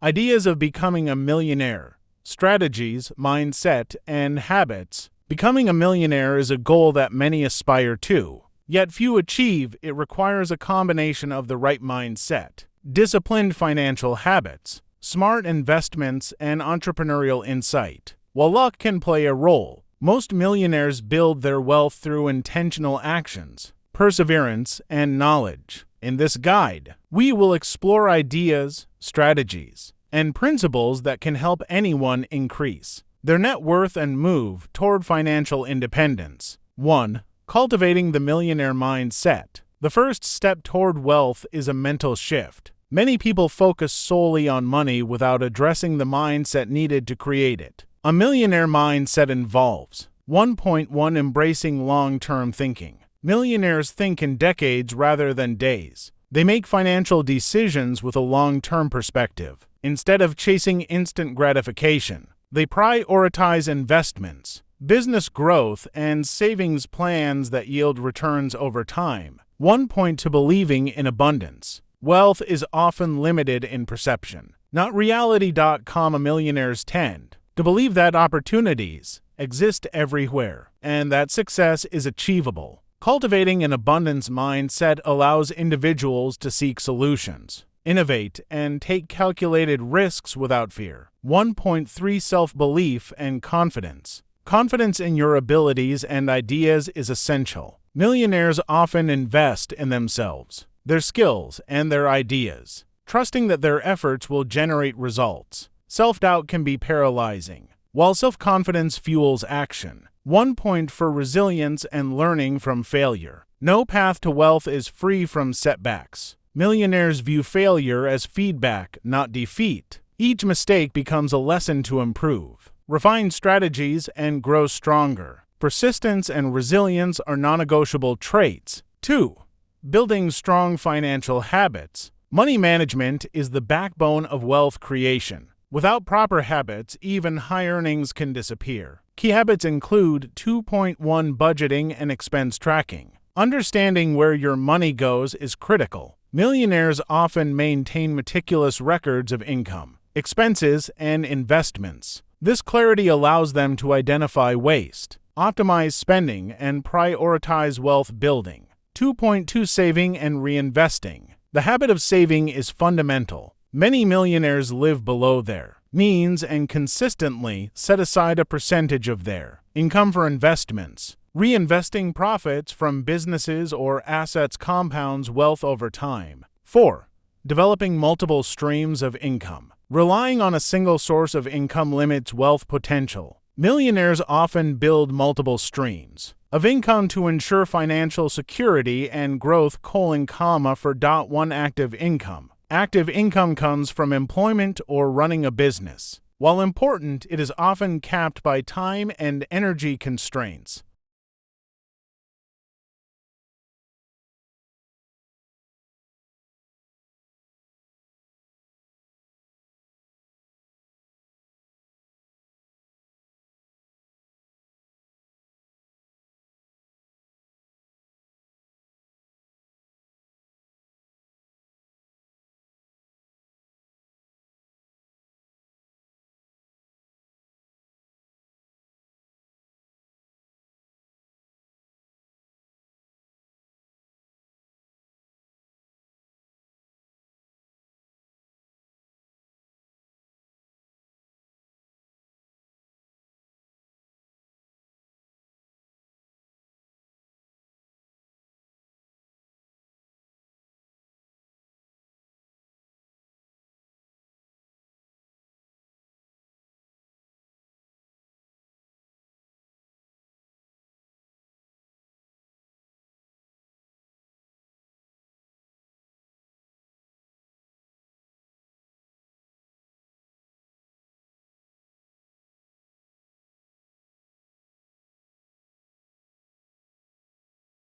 Ideas of becoming a millionaire, strategies, mindset, and habits. Becoming a millionaire is a goal that many aspire to, yet few achieve. It requires a combination of the right mindset, disciplined financial habits, smart investments, and entrepreneurial insight. While luck can play a role, most millionaires build their wealth through intentional actions, perseverance, and knowledge. In this guide, we will explore ideas, strategies, and principles that can help anyone increase their net worth and move toward financial independence. 1. Cultivating the millionaire mindset. The first step toward wealth is a mental shift. Many people focus solely on money without addressing the mindset needed to create it. A millionaire mindset involves 1.1 Embracing long-term thinking. Millionaires think in decades rather than days. They make financial decisions with a long-term perspective. Instead of chasing instant gratification, they prioritize investments, business growth, and savings plans that yield returns over time. 1.2 Believing in abundance. Wealth is often limited in perception, not reality. Millionaires tend to believe that opportunities exist everywhere and that success is achievable. Cultivating an abundance mindset allows individuals to seek solutions, innovate, and take calculated risks without fear. 1.3 Self-belief and confidence. Confidence in your abilities and ideas is essential. Millionaires often invest in themselves, their skills, and their ideas, trusting that their efforts will generate results. Self-doubt can be paralyzing, while self-confidence fuels action. 1 point for resilience and learning from failure. No path to wealth is free from setbacks. Millionaires view failure as feedback, not defeat. Each mistake becomes a lesson to improve, refine strategies, and grow stronger. Persistence and resilience are non-negotiable traits. 2. Building strong financial habits. Money management is the backbone of wealth creation. Without proper habits, even high earnings can disappear. Key habits include 2.1 Budgeting and expense tracking. Understanding where your money goes is critical. Millionaires often maintain meticulous records of income, expenses, and investments. This clarity allows them to identify waste, optimize spending, and prioritize wealth building. 2.2 Saving and reinvesting. The habit of saving is fundamental. Many millionaires live below their means and consistently set aside a percentage of their income for investments. Reinvesting profits from businesses or assets compounds wealth over time. 4. Developing multiple streams of income. Relying on a single source of income limits wealth potential. Millionaires often build multiple streams of income to ensure financial security and growth. For 1 Active income. Active income comes from employment or running a business. While important, it is often capped by time and energy constraints.